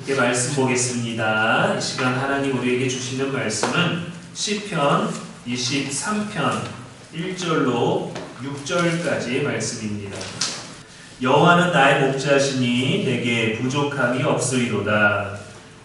이제 말씀 보겠습니다. 이 시간 하나님 우리에게 주시는 말씀은 시편 23편 1절로 6절까지의 말씀입니다. 여호와는 나의 목자시니 내게 부족함이 없으리로다.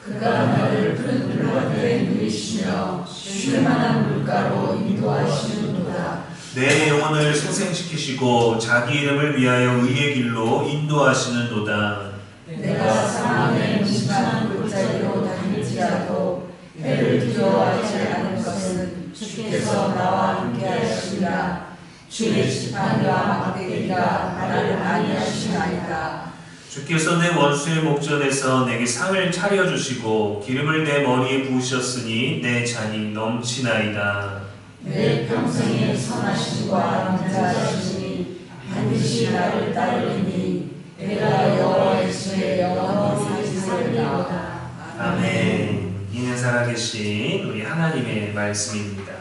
그가 나를 큰 물가에 누이시며 쉴 만한 물가로 인도하시는도다. 내 영혼을 소생시키시고 자기 이름을 위하여 의의 길로 인도하시는도다. 내가 사망의 음침한 골짜기로 다닐지라도 해를 두려워하지 않을 것은 주께서 나와 함께하시리라. 주의 지팡이와 막대기가 나를 안위하시나이다. 주께서 내 원수의 목전에서 내게 상을 차려주시고 기름을 내 머리에 부으셨으니 내 잔이 넘치나이다. 내 평생의 선하심과 인자하심이 반드시 나를 따르리니 내가 여호와의 수에 영원히 살리리로다. 아멘. 이는 살아계신 우리 하나님의 말씀입니다.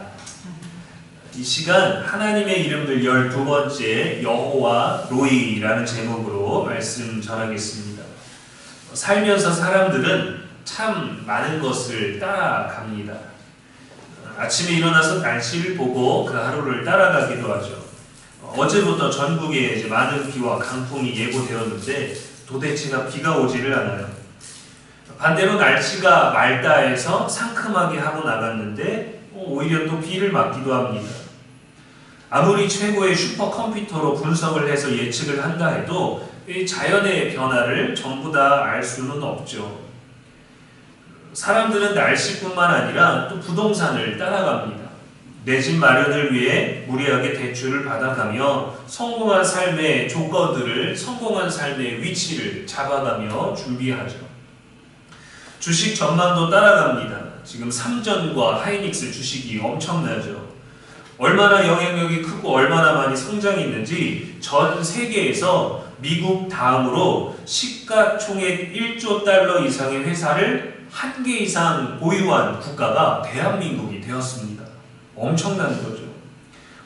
이 시간 하나님의 이름들 12번째 여호와 로이라는 제목으로 말씀 전하겠습니다. 살면서 사람들은 참 많은 것을 따라갑니다. 아침에 일어나서 날씨를 보고 그 하루를 따라가기도 하죠. 어제부터 전국에 이제 많은 비와 강풍이 예보되었는데 도대체가 비가 오지를 않아요. 반대로 날씨가 맑다 해서 상큼하게 하고 나갔는데 오히려 또 비를 맞기도 합니다. 아무리 최고의 슈퍼컴퓨터로 분석을 해서 예측을 한다 해도 이 자연의 변화를 전부 다 알 수는 없죠. 사람들은 날씨뿐만 아니라 또 부동산을 따라갑니다. 내 집 마련을 위해 무리하게 대출을 받아가며 성공한 삶의 조건들을, 성공한 삶의 위치를 잡아가며 준비하죠. 주식 전망도 따라갑니다. 지금 삼전과 하이닉스 주식이 엄청나죠. 얼마나 영향력이 크고 얼마나 많이 성장했는지 전 세계에서 미국 다음으로 시가총액 1조 달러 이상의 회사를 한 개 이상 보유한 국가가 대한민국이 되었습니다. 엄청난 거죠.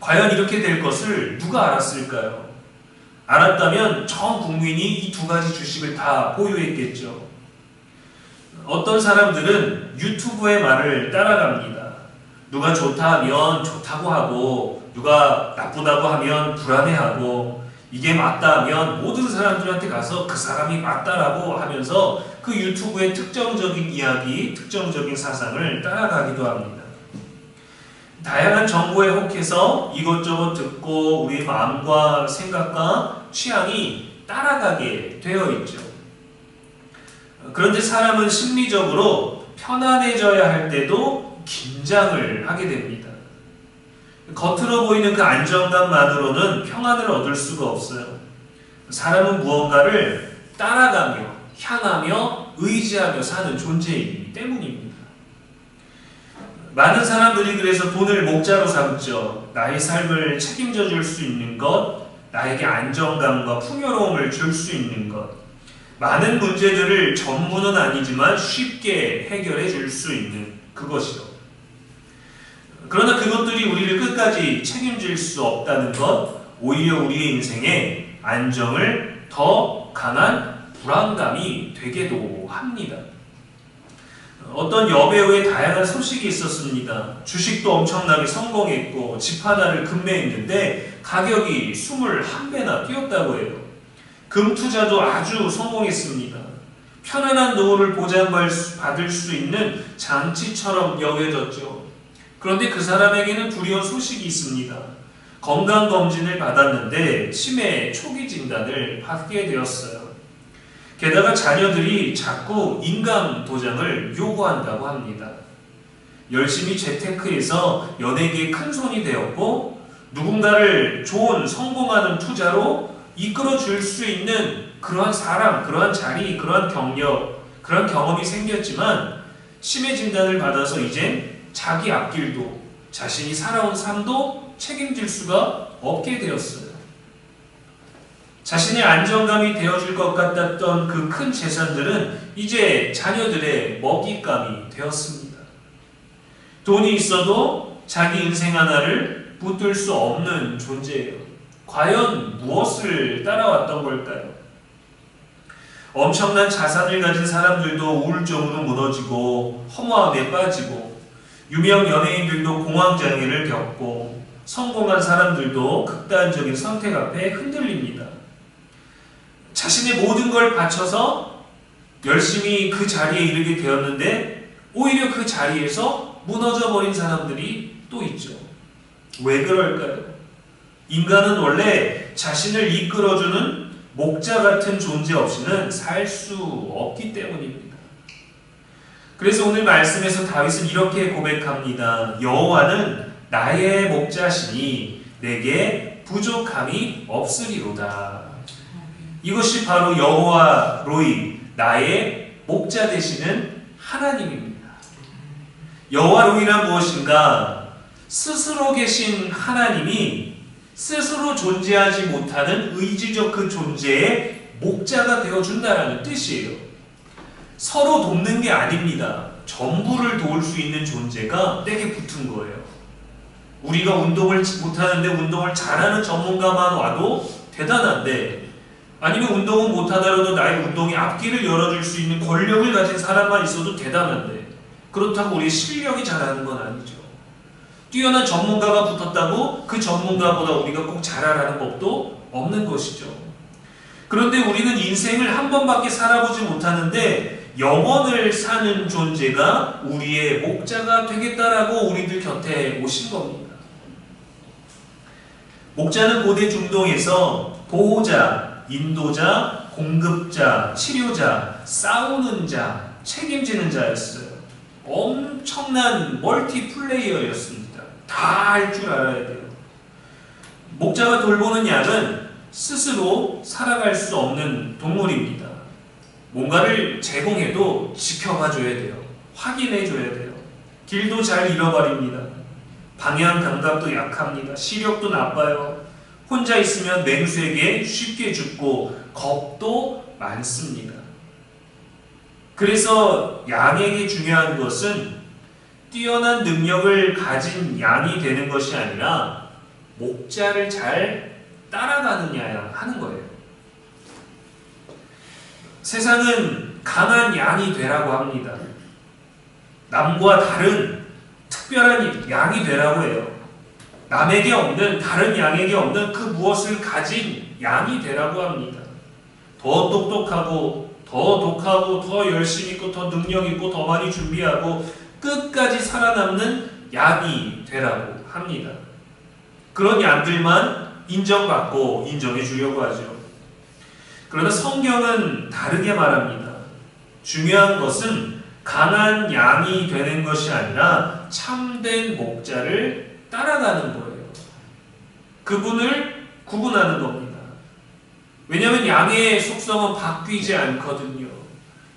과연 이렇게 될 것을 누가 알았을까요? 알았다면 전 국민이 이 두 가지 주식을 다 보유했겠죠. 어떤 사람들은 유튜브의 말을 따라갑니다. 누가 좋다 하면 좋다고 하고 누가 나쁘다고 하면 불안해하고 이게 맞다 하면 모든 사람들한테 가서 그 사람이 맞다라고 하면서 그 유튜브의 특정적인 이야기, 특정적인 사상을 따라가기도 합니다. 다양한 정보에 혹해서 이것저것 듣고 우리 마음과 생각과 취향이 따라가게 되어 있죠. 그런데 사람은 심리적으로 편안해져야 할 때도 긴장을 하게 됩니다. 겉으로 보이는 그 안정감만으로는 평안을 얻을 수가 없어요. 사람은 무언가를 따라가며 향하며 의지하며 사는 존재이기 때문입니다. 많은 사람들이 그래서 돈을 목자로 삼죠. 나의 삶을 책임져 줄 수 있는 것, 나에게 안정감과 풍요로움을 줄 수 있는 것, 많은 문제들을 전부는 아니지만 쉽게 해결해 줄 수 있는 그것이요. 그러나 그것들이 우리를 끝까지 책임질 수 없다는 것, 오히려 우리의 인생에 안정을 더 강한 불안감이 되게도 합니다. 어떤 여배우의 다양한 소식이 있었습니다. 주식도 엄청나게 성공했고 집 하나를 급매했는데 가격이 21배나 뛰었다고 해요. 금 투자도 아주 성공했습니다. 편안한 노후를 보장받을 수 있는 장치처럼 여겨졌죠. 그런데 그 사람에게는 두려운 소식이 있습니다. 건강검진을 받았는데 치매 초기 진단을 받게 되었어요. 게다가 자녀들이 자꾸 인감 도장을 요구한다고 합니다. 열심히 재테크해서 연예계에 큰 손이 되었고 누군가를 좋은 성공하는 투자로 이끌어 줄 수 있는 그러한 사람, 그러한 자리, 그러한 경력, 그러한 경험이 생겼지만 치매 진단을 받아서 이제 자기 앞길도 자신이 살아온 삶도 책임질 수가 없게 되었어요. 자신의 안정감이 되어줄 것 같았던 그 큰 재산들은 이제 자녀들의 먹잇감이 되었습니다. 돈이 있어도 자기 인생 하나를 붙들 수 없는 존재예요. 과연 무엇을 따라왔던 걸까요? 엄청난 자산을 가진 사람들도 우울증으로 무너지고 허무함에 빠지고, 유명 연예인들도 공황장애를 겪고, 성공한 사람들도 극단적인 선택 앞에 흔들립니다. 자신의 모든 걸 바쳐서 열심히 그 자리에 이르게 되었는데 오히려 그 자리에서 무너져 버린 사람들이 또 있죠. 왜 그럴까요? 인간은 원래 자신을 이끌어주는 목자 같은 존재 없이는 살 수 없기 때문입니다. 그래서 오늘 말씀에서 다윗은 이렇게 고백합니다. 여호와는 나의 목자시니 내게 부족함이 없으리로다. 이것이 바로 여호와 로이, 나의 목자 되시는 하나님입니다. 여호와 로이란 무엇인가? 스스로 계신 하나님이 스스로 존재하지 못하는 의지적 그 존재의 목자가 되어준다라는 뜻이에요. 서로 돕는 게 아닙니다. 전부를 도울 수 있는 존재가 내게 붙은 거예요. 우리가 운동을 못하는데 운동을 잘하는 전문가만 와도 대단한데, 아니면 운동은 못하더라도 나의 운동의 앞길을 열어줄 수 있는 권력을 가진 사람만 있어도 대단한데, 그렇다고 우리 실력이 잘하는 건 아니죠. 뛰어난 전문가가 붙었다고 그 전문가보다 우리가 꼭 잘하라는 법도 없는 것이죠. 그런데 우리는 인생을 한 번밖에 살아보지 못하는데 영원을 사는 존재가 우리의 목자가 되겠다라고 우리들 곁에 오신 겁니다. 목자는 고대 중동에서 보호자, 인도자, 공급자, 치료자, 싸우는 자, 책임지는 자였어요. 엄청난 멀티플레이어였습니다. 다 할 줄 알아야 돼요. 목자가 돌보는 양은 스스로 살아갈 수 없는 동물입니다. 뭔가를 제공해도 지켜봐 줘야 돼요. 확인해 줘야 돼요. 길도 잘 잃어버립니다. 방향 감각도 약합니다. 시력도 나빠요. 혼자 있으면 맹수에게 쉽게 죽고 겁도 많습니다. 그래서 양에게 중요한 것은 뛰어난 능력을 가진 양이 되는 것이 아니라 목자를 잘 따라가느냐 하는 거예요. 세상은 강한 양이 되라고 합니다. 남과 다른 특별한 양이 되라고 해요. 남에게 없는, 다른 양에게 없는 그 무엇을 가진 양이 되라고 합니다. 더 똑똑하고 더 독하고 더 열심히 있고 더 능력 있고 더 많이 준비하고 끝까지 살아남는 양이 되라고 합니다. 그런 양들만 인정받고 인정해 주려고 하죠. 그러나 성경은 다르게 말합니다. 중요한 것은 강한 양이 되는 것이 아니라 참된 목자를 따라가는 거예요. 그분을 구분하는 겁니다. 왜냐하면 양의 속성은 바뀌지 않거든요.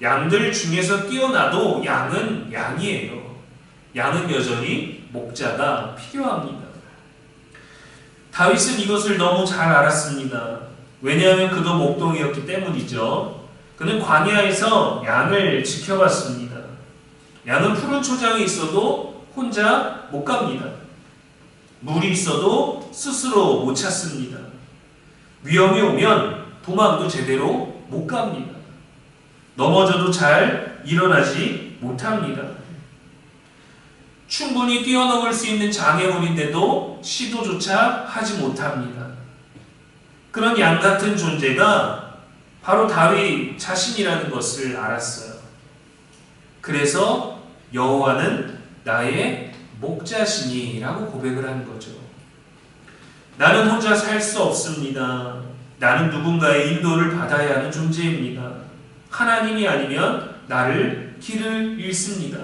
양들 중에서 뛰어나도 양은 양이에요. 양은 여전히 목자가 필요합니다. 다윗은 이것을 너무 잘 알았습니다. 왜냐하면 그도 목동이었기 때문이죠. 그는 광야에서 양을 지켜봤습니다. 양은 푸른 초장에 있어도 혼자 못 갑니다. 물이 있어도 스스로 못 찾습니다. 위험이 오면 도망도 제대로 못 갑니다. 넘어져도 잘 일어나지 못합니다. 충분히 뛰어넘을 수 있는 장애물인데도 시도조차 하지 못합니다. 그런 양 같은 존재가 바로 다윗 자신이라는 것을 알았어요. 그래서 여호와는 나의 목자시니라고 고백을 하는 거죠. 나는 혼자 살 수 없습니다. 나는 누군가의 인도를 받아야 하는 존재입니다. 하나님이 아니면 나를 길을 잃습니다.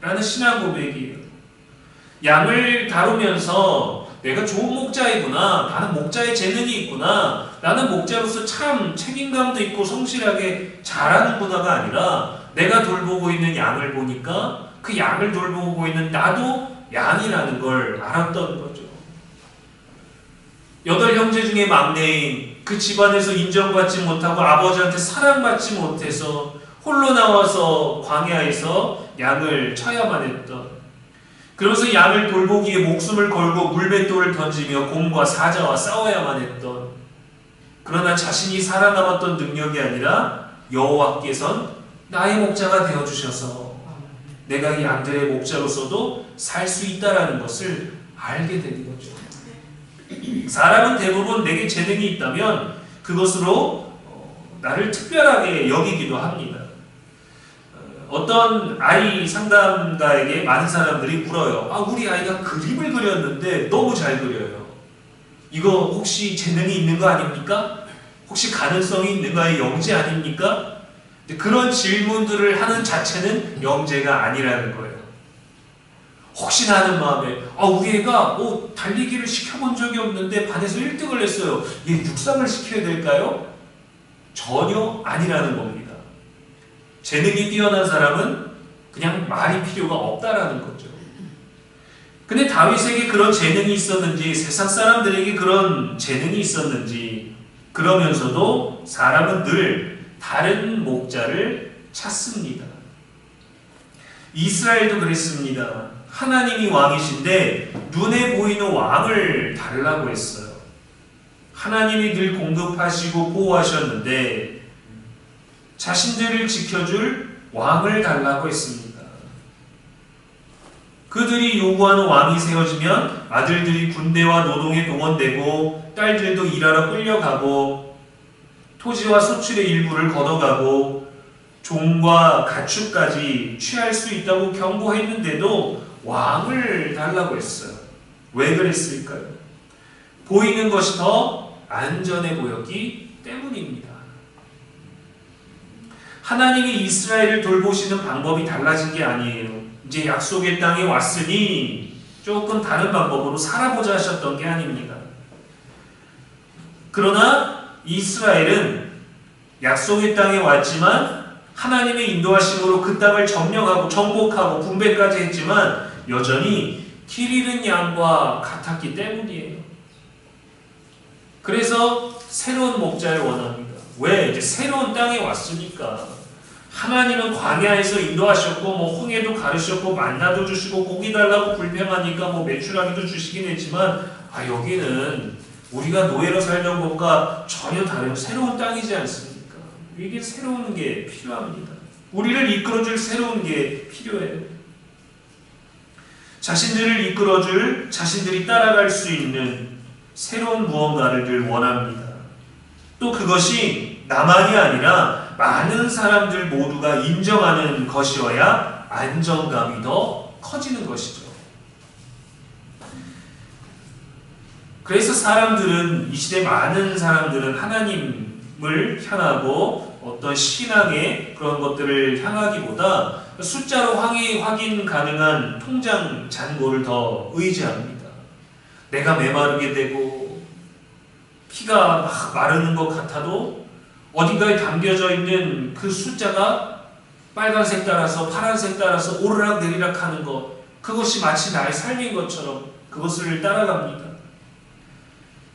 라는 신앙 고백이에요. 양을 다루면서 내가 좋은 목자이구나, 나는 목자의 재능이 있구나, 나는 목자로서 참 책임감도 있고 성실하게 잘하는구나가 아니라 내가 돌보고 있는 양을 보니까 그 양을 돌보고 있는 나도 양이라는 걸 알았던 거죠. 8형제 중에 막내인 그 집안에서 인정받지 못하고 아버지한테 사랑받지 못해서 홀로 나와서 광야에서 양을 쳐야만 했던, 그러면서 양을 돌보기에 목숨을 걸고 물맷돌을 던지며 곰과 사자와 싸워야만 했던, 그러나 자신이 살아남았던 능력이 아니라 여호와께서는 나의 목자가 되어주셔서 내가 이 양들의 목자로서도 살 수 있다라는 것을 알게 되는 거죠. 사람은 대부분 내게 재능이 있다면 그것으로 나를 특별하게 여기기도 합니다. 어떤 아이 상담가에게 많은 사람들이 물어요. 우리 아이가 그림을 그렸는데 너무 잘 그려요. 이거 혹시 재능이 있는 거 아닙니까? 혹시 가능성이 있는 거의 영재 아닙니까? 그런 질문들을 하는 자체는 영재가 아니라는 거예요. 혹시나 하는 마음에 우리 애가 달리기를 시켜본 적이 없는데 반에서 1등을 했어요. 얘 육상을 시켜야 될까요? 전혀 아니라는 겁니다. 재능이 뛰어난 사람은 그냥 말이 필요가 없다라는 거죠. 근데 다윗에게 그런 재능이 있었는지, 세상 사람들에게 그런 재능이 있었는지, 그러면서도 사람은 늘 다른 목자를 찾습니다. 이스라엘도 그랬습니다. 하나님이 왕이신데 눈에 보이는 왕을 달라고 했어요. 하나님이 늘 공급하시고 보호하셨는데 자신들을 지켜줄 왕을 달라고 했습니다. 그들이 요구하는 왕이 세워지면 아들들이 군대와 노동에 동원되고 딸들도 일하러 끌려가고 토지와 소출의 일부를 걷어가고 종과 가축까지 취할 수 있다고 경고했는데도 왕을 달라고 했어요. 왜 그랬을까요? 보이는 것이 더 안전해 보였기 때문입니다. 하나님이 이스라엘을 돌보시는 방법이 달라진 게 아니에요. 이제 약속의 땅에 왔으니 조금 다른 방법으로 살아보자 하셨던 게 아닙니다. 그러나 이스라엘은 약속의 땅에 왔지만 하나님의 인도하심으로 그 땅을 점령하고 정복하고 분배까지 했지만 여전히 길 잃은 양과 같았기 때문이에요. 그래서 새로운 목자를 원합니다. 왜? 이제 새로운 땅에 왔으니까. 하나님은 광야에서 인도하셨고 홍해도 가르셨고 만나도 주시고 고기 달라고 불평하니까 메추라기도 주시긴 했지만 여기는 우리가 노예로 살던 것과 전혀 다른 새로운 땅이지 않습니까? 이게 새로운 게 필요합니다. 우리를 이끌어줄 새로운 게 필요해요. 자신들을 이끌어줄, 자신들이 따라갈 수 있는 새로운 무언가를 늘 원합니다. 또 그것이 나만이 아니라 많은 사람들 모두가 인정하는 것이어야 안정감이 더 커지는 것이죠. 그래서 사람들은, 이 시대 많은 사람들은 하나님을 향하고 어떤 신앙의 그런 것들을 향하기보다 숫자로 확인 가능한 통장 잔고를 더 의지합니다. 내가 메마르게 되고 피가 막 마르는 것 같아도 어딘가에 담겨져 있는 그 숫자가 빨간색 따라서 파란색 따라서 오르락 내리락 하는 것, 그것이 마치 나의 삶인 것처럼 그것을 따라갑니다.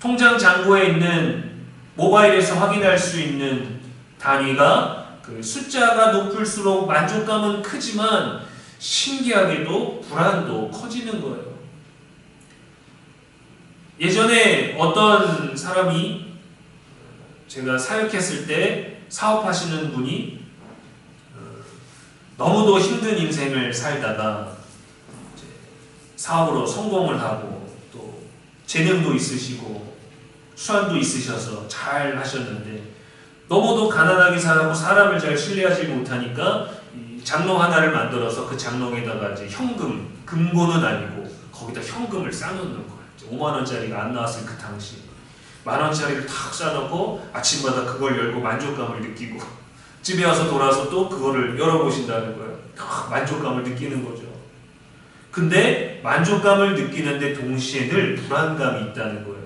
통장 잔고에 있는 모바일에서 확인할 수 있는 단위가 그 숫자가 높을수록 만족감은 크지만 신기하게도 불안도 커지는 거예요. 예전에 어떤 사람이, 제가 사역했을 때 사업하시는 분이 너무도 힘든 인생을 살다가 사업으로 성공을 하고 또 재능도 있으시고 수완도 있으셔서 잘 하셨는데 너무도 가난하게 살고 사람을 잘 신뢰하지 못하니까 장롱 하나를 만들어서 그 장롱에다가 이제 현금, 금고는 아니고 거기다 현금을 싸놓는 거예요. 5만 원짜리가 안 나왔을 그 당시. 만 원짜리를 탁 싸놓고 아침마다 그걸 열고 만족감을 느끼고 집에 와서 돌아서 또 그거를 열어보신다는 거예요. 만족감을 느끼는 거죠. 근데 만족감을 느끼는데 동시에 늘 불안감이 있다는 거예요.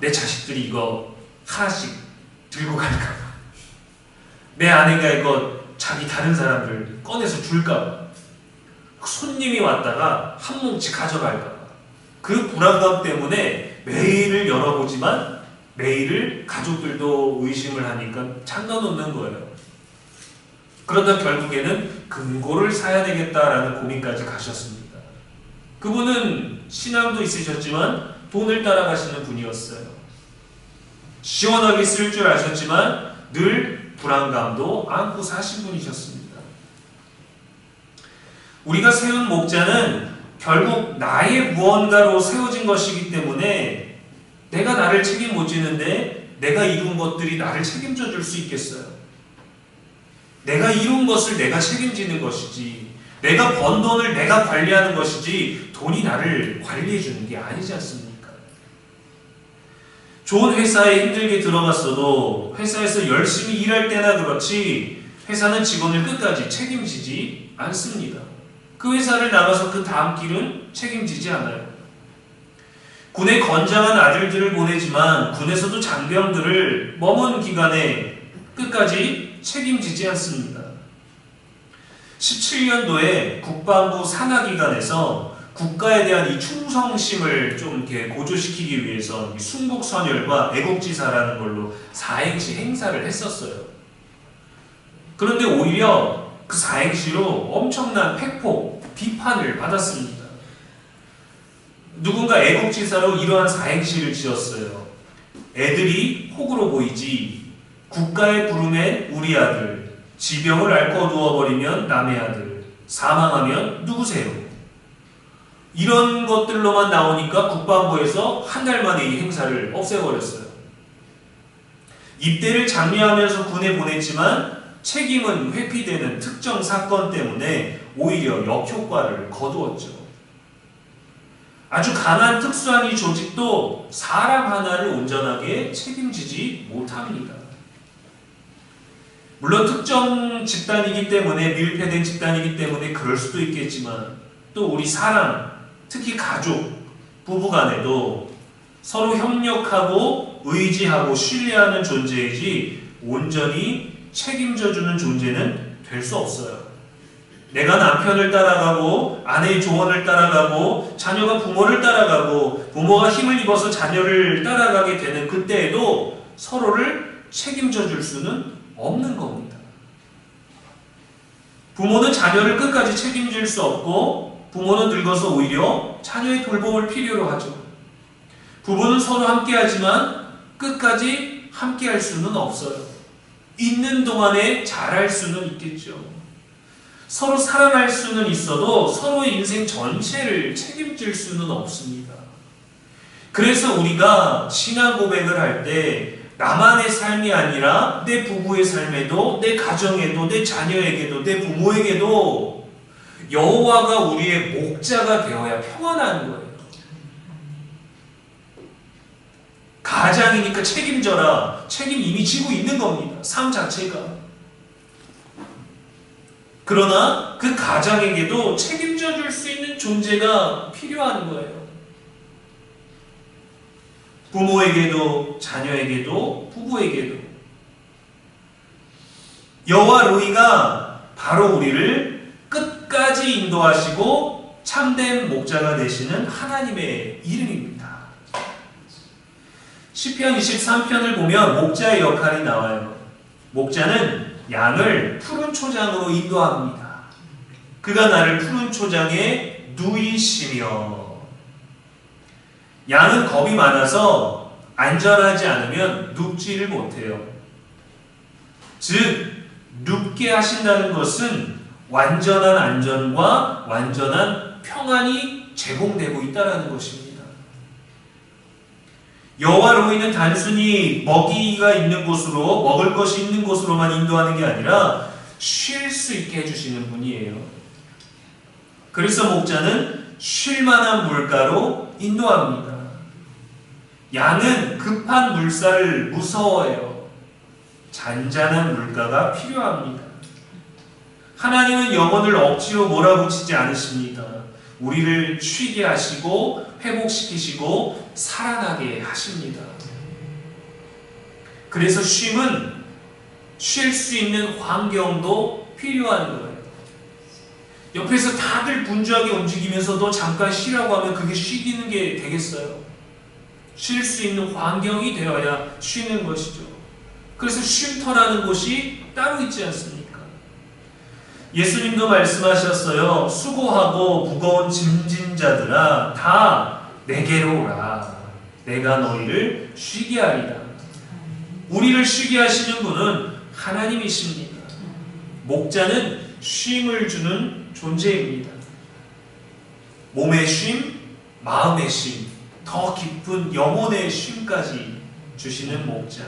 내 자식들이 이거 하나씩 들고 갈까봐, 내 아내가 이거 자기 다른 사람들 꺼내서 줄까봐, 손님이 왔다가 한 뭉치 가져갈까봐, 그 불안감 때문에 메일을 열어보지만 메일을 가족들도 의심을 하니까 잠가놓는 거예요. 그러다 결국에는 금고를 사야 되겠다라는 고민까지 가셨습니다. 그분은 신앙도 있으셨지만 돈을 따라가시는 분이었어요. 시원하게 쓸 줄 아셨지만 늘 불안감도 안고 사신 분이셨습니다. 우리가 세운 목자는 결국 나의 무언가로 세워진 것이기 때문에 내가 나를 책임 못 지는데 내가 이룬 것들이 나를 책임져 줄 수 있겠어요? 내가 이룬 것을 내가 책임지는 것이지, 내가 번 돈을 내가 관리하는 것이지 돈이 나를 관리해 주는 게 아니지 않습니까? 좋은 회사에 힘들게 들어갔어도 회사에서 열심히 일할 때나 그렇지 회사는 직원을 끝까지 책임지지 않습니다. 그 회사를 나가서 그 다음 길은 책임지지 않아요. 군에 건장한 아들들을 보내지만 군에서도 장병들을 머문 기간에 끝까지 책임지지 않습니다. 17년도에 국방부 산하기관에서 국가에 대한 이 충성심을 좀 이렇게 고조시키기 위해서 순국선열과 애국지사라는 걸로 사행시 행사를 했었어요. 그런데 오히려 그 사행시로 엄청난 팩폭, 비판을 받았습니다. 누군가 애국지사로 이러한 사행시를 지었어요. 애들이 혹으로 보이지, 국가의 부름엔 우리 아들, 지병을 앓고 누워버리면 남의 아들, 사망하면 누구세요? 이런 것들로만 나오니까 국방부에서 한 달 만에 이 행사를 없애버렸어요. 입대를 장려하면서 군에 보냈지만 책임은 회피되는 특정 사건 때문에 오히려 역효과를 거두었죠. 아주 강한 특수한 이 조직도 사람 하나를 온전하게 책임지지 못합니다. 물론 특정 집단이기 때문에, 밀폐된 집단이기 때문에 그럴 수도 있겠지만 또 우리 사람, 특히 가족, 부부간에도 서로 협력하고 의지하고 신뢰하는 존재이지 온전히 책임져주는 존재는 될 수 없어요. 내가 남편을 따라가고 아내의 조언을 따라가고 자녀가 부모를 따라가고 부모가 힘을 입어서 자녀를 따라가게 되는 그때에도 서로를 책임져 줄 수는 없는 겁니다. 부모는 자녀를 끝까지 책임질 수 없고 부모는 늙어서 오히려 자녀의 돌봄을 필요로 하죠. 부부는 서로 함께하지만 끝까지 함께할 수는 없어요. 있는 동안에 잘할 수는 있겠죠. 서로 살아날 수는 있어도 서로의 인생 전체를 책임질 수는 없습니다. 그래서 우리가 신앙 고백을 할 때 나만의 삶이 아니라 내 부부의 삶에도, 내 가정에도, 내 자녀에게도, 내 부모에게도 여호와가 우리의 목자가 되어야 평안한 거예요. 가장이니까 책임져라. 책임 이미 지고 있는 겁니다. 삶 자체가. 그러나 그 가장에게도 책임져 줄 수 있는 존재가 필요한 거예요. 부모에게도, 자녀에게도, 부부에게도. 여호와 로이가 바로 우리를 끝까지 인도하시고 참된 목자가 되시는 하나님의 이름입니다. 시편 23편을 보면 목자의 역할이 나와요. 목자는 양을 푸른 초장으로 인도합니다. 그가 나를 푸른 초장에 누이시며. 양은 겁이 많아서 안전하지 않으면 눕지를 못해요. 즉 눕게 하신다는 것은 완전한 안전과 완전한 평안이 제공되고 있다는 것입니다. 여호와 로이는 단순히 먹이가 있는 곳으로, 먹을 것이 있는 곳으로만 인도하는 게 아니라 쉴 수 있게 해주시는 분이에요. 그래서 목자는 쉴 만한 물가로 인도합니다. 양은 급한 물살을 무서워해요. 잔잔한 물가가 필요합니다. 하나님은 영혼을 억지로 몰아붙이지 않으십니다. 우리를 쉬게 하시고 회복시키시고 살아나게 하십니다. 그래서 쉼은 쉴 수 있는 환경도 필요한 거예요. 옆에서 다들 분주하게 움직이면서도 잠깐 쉬라고 하면 그게 쉬기는 게 되겠어요? 쉴 수 있는 환경이 되어야 쉬는 것이죠. 그래서 쉼터라는 곳이 따로 있지 않습니까? 예수님도 말씀하셨어요. 수고하고 무거운 짐진 자들아 다 내게로 오라. 내가 너희를 쉬게 하리라. 우리를 쉬게 하시는 분은 하나님이십니다. 목자는 쉼을 주는 존재입니다. 몸의 쉼, 마음의 쉼, 더 깊은 영혼의 쉼까지 주시는 목자.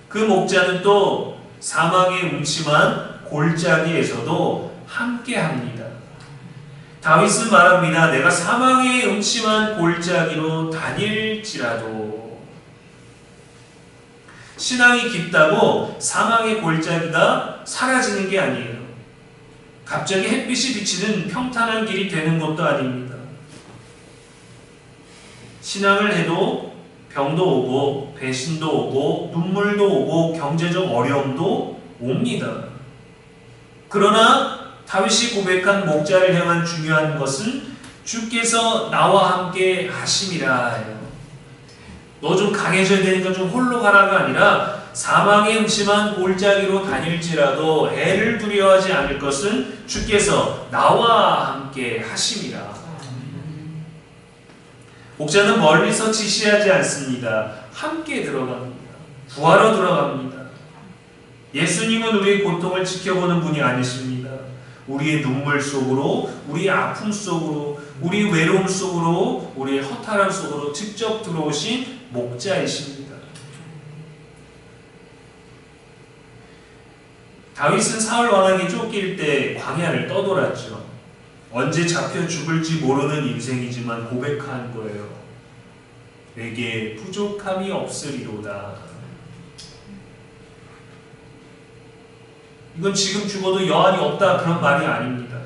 그 목자는 또 사망의 음침한 골짜기에서도 함께합니다. 다윗은 말합니다. 내가 사망의 음침한 골짜기로 다닐지라도. 신앙이 깊다고 사망의 골짜기가 사라지는 게 아니에요. 갑자기 햇빛이 비치는 평탄한 길이 되는 것도 아닙니다. 신앙을 해도 병도 오고 배신도 오고 눈물도 오고 경제적 어려움도 옵니다. 그러나 다윗이 고백한 목자를 향한 중요한 것은 주께서 나와 함께 하심이라 해요. 너 좀 강해져야 되니까 좀 홀로 가라가 아니라 사망의 음침한 골짜기로 다닐지라도 해를 두려워하지 않을 것은 주께서 나와 함께 하심이라. 목자는 멀리서 지시하지 않습니다. 함께 들어갑니다. 구하러 들어갑니다. 예수님은 우리의 고통을 지켜보는 분이 아니십니다. 우리의 눈물 속으로, 우리의 아픔 속으로, 우리의 외로움 속으로, 우리의 허탈함 속으로 직접 들어오신 목자이십니다. 다윗은 사울 왕에게 쫓길 때 광야를 떠돌았죠. 언제 잡혀 죽을지 모르는 인생이지만 고백한 거예요. 내게 부족함이 없으리로다. 이건 지금 죽어도 여한이 없다 그런 말이 아닙니다.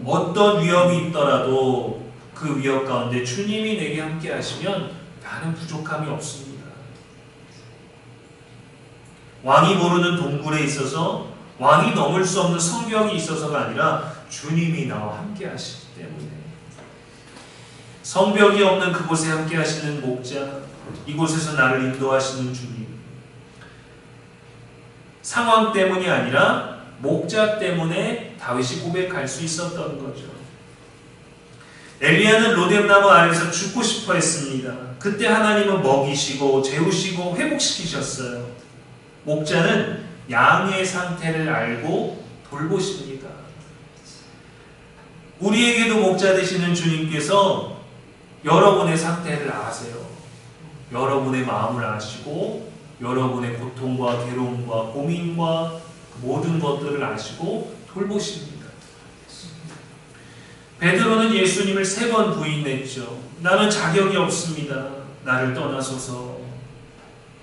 어떤 위협이 있더라도 그 위협 가운데 주님이 내게 함께 하시면 나는 부족함이 없습니다. 왕이 모르는 동굴에 있어서 왕이 넘을 수 없는 성벽이 있어서가 아니라 주님이 나와 함께 하시기 때문에 성벽이 없는 그곳에 함께 하시는 목자, 이곳에서 나를 인도하시는 주님. 상황 때문이 아니라 목자 때문에 다윗이 고백할 수 있었던 거죠. 엘리야는 로뎀나무 아래에서 죽고 싶어 했습니다. 그때 하나님은 먹이시고 재우시고 회복시키셨어요. 목자는 양의 상태를 알고 돌보십니다. 우리에게도 목자 되시는 주님께서 여러분의 상태를 아세요. 여러분의 마음을 아시고 여러분의 고통과 괴로움과 고민과 모든 것들을 아시고 돌보십니다. 베드로는 예수님을 3번 부인했죠. 나는 자격이 없습니다. 나를 떠나소서.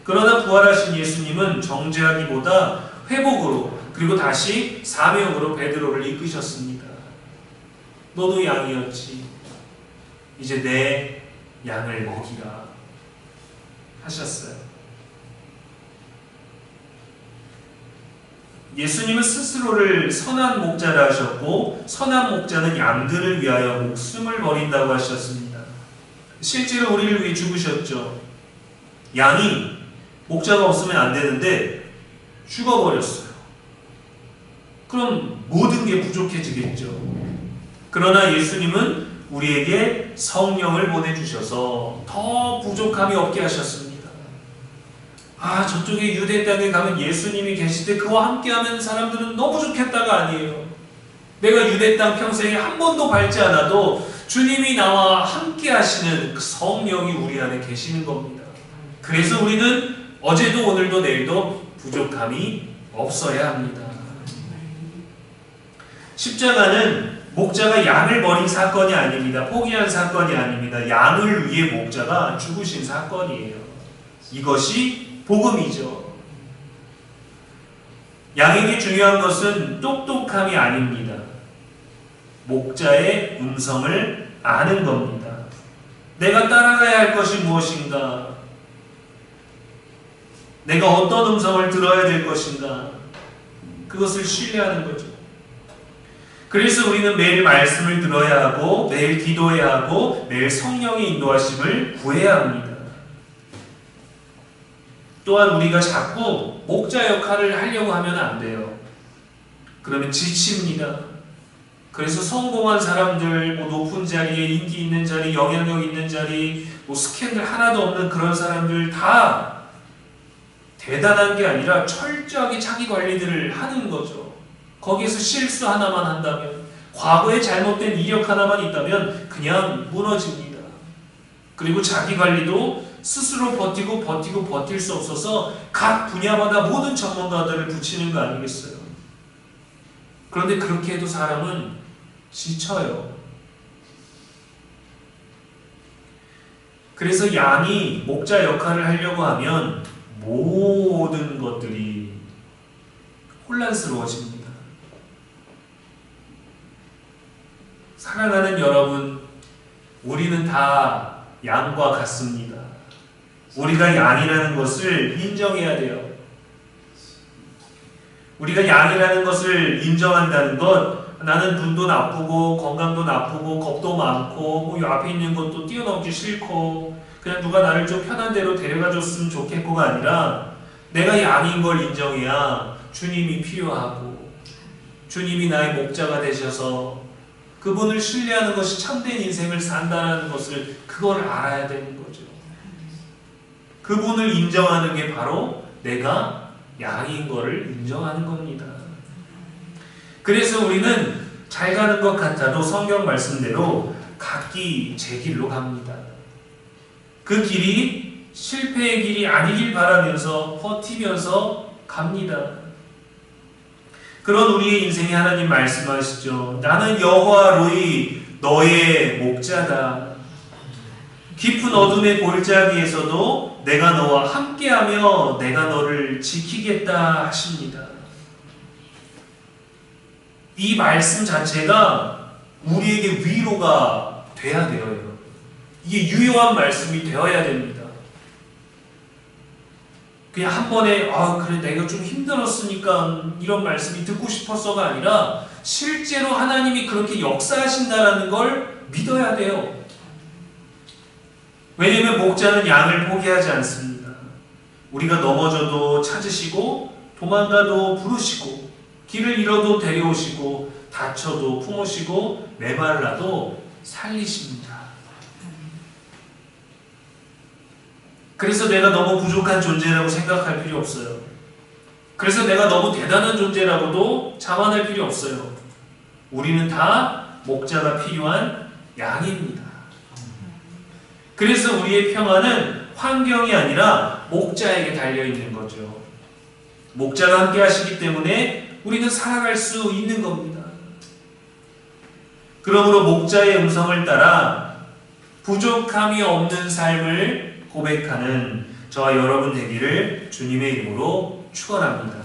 그러나 부활하신 예수님은 정죄하기보다 회복으로 그리고 다시 사명으로 베드로를 이끄셨습니다. 너도 양이었지. 이제 내 양을 먹이라 하셨어요. 예수님은 스스로를 선한 목자라 하셨고 선한 목자는 양들을 위하여 목숨을 버린다고 하셨습니다. 실제로 우리를 위해 죽으셨죠. 양이 목자가 없으면 안 되는데 죽어버렸어요. 그럼 모든 게 부족해지겠죠. 그러나 예수님은 우리에게 성령을 보내주셔서 더 부족함이 없게 하셨습니다. 저쪽에 유대 땅에 가면 예수님이 계실 때 그와 함께하는 사람들은 너무 좋겠다가 아니에요. 내가 유대 땅 평생에 한 번도 밟지 않아도 주님이 나와 함께 하시는 그 성령이 우리 안에 계시는 겁니다. 그래서 우리는 어제도 오늘도 내일도 부족함이 없어야 합니다. 십자가는 목자가 양을 버린 사건이 아닙니다. 포기한 사건이 아닙니다. 양을 위해 목자가 죽으신 사건이에요. 이것이 복음이죠. 양에게 중요한 것은 똑똑함이 아닙니다. 목자의 음성을 아는 겁니다. 내가 따라가야 할 것이 무엇인가? 내가 어떤 음성을 들어야 될 것인가? 그것을 신뢰하는 거죠. 그래서 우리는 매일 말씀을 들어야 하고 매일 기도해야 하고 매일 성령의 인도하심을 구해야 합니다. 또한 우리가 자꾸 목자 역할을 하려고 하면 안 돼요. 그러면 지칩니다. 그래서 성공한 사람들, 높은 자리에 인기 있는 자리, 영향력 있는 자리, 스캔들 하나도 없는 그런 사람들 다 대단한 게 아니라 철저하게 자기 관리들을 하는 거죠. 거기에서 실수 하나만 한다면, 과거에 잘못된 이력 하나만 있다면 그냥 무너집니다. 그리고 자기 관리도 스스로 버틸 수 없어서 각 분야마다 모든 전문가들을 붙이는 거 아니겠어요? 그런데 그렇게 해도 사람은 지쳐요. 그래서 양이 목자 역할을 하려고 하면 모든 것들이 혼란스러워집니다. 사랑하는 여러분, 우리는 다 양과 같습니다. 우리가 양이라는 것을 인정해야 돼요. 우리가 양이라는 것을 인정한다는 것, 나는 눈도 나쁘고 건강도 나쁘고 겁도 많고 뭐 앞에 있는 것도 뛰어넘기 싫고 그냥 누가 나를 좀 편한 대로 데려가 줬으면 좋겠고가 아니라 내가 양인 걸 인정해야 주님이 필요하고 주님이 나의 목자가 되셔서 그분을 신뢰하는 것이 참된 인생을 산다는 것을 그걸 알아야 되는 거죠. 그분을 인정하는 게 바로 내가 양인 거를 인정하는 겁니다. 그래서 우리는 잘 가는 것 같아도 성경 말씀대로 각기 제 길로 갑니다. 그 길이 실패의 길이 아니길 바라면서 버티면서 갑니다. 그런 우리의 인생에 하나님 말씀하시죠. 나는 여호와 로이 너의 목자다. 깊은 어둠의 골짜기에서도 내가 너와 함께하며 내가 너를 지키겠다 하십니다. 이 말씀 자체가 우리에게 위로가 돼야 돼요, 여러분. 이게 유효한 말씀이 되어야 됩니다. 그냥 한 번에 그래 내가 좀 힘들었으니까 이런 말씀이 듣고 싶었어가 아니라 실제로 하나님이 그렇게 역사하신다라는 걸 믿어야 돼요. 왜냐하면 목자는 양을 포기하지 않습니다. 우리가 넘어져도 찾으시고 도망가도 부르시고 길을 잃어도 데려오시고 다쳐도 품으시고 메말라도 살리십니다. 그래서 내가 너무 부족한 존재라고 생각할 필요 없어요. 그래서 내가 너무 대단한 존재라고도 자만할 필요 없어요. 우리는 다 목자가 필요한 양입니다. 그래서 우리의 평안은 환경이 아니라 목자에게 달려있는 거죠. 목자가 함께 하시기 때문에 우리는 살아갈 수 있는 겁니다. 그러므로 목자의 음성을 따라 부족함이 없는 삶을 고백하는 저와 여러분 되기를 주님의 이름으로 축원합니다.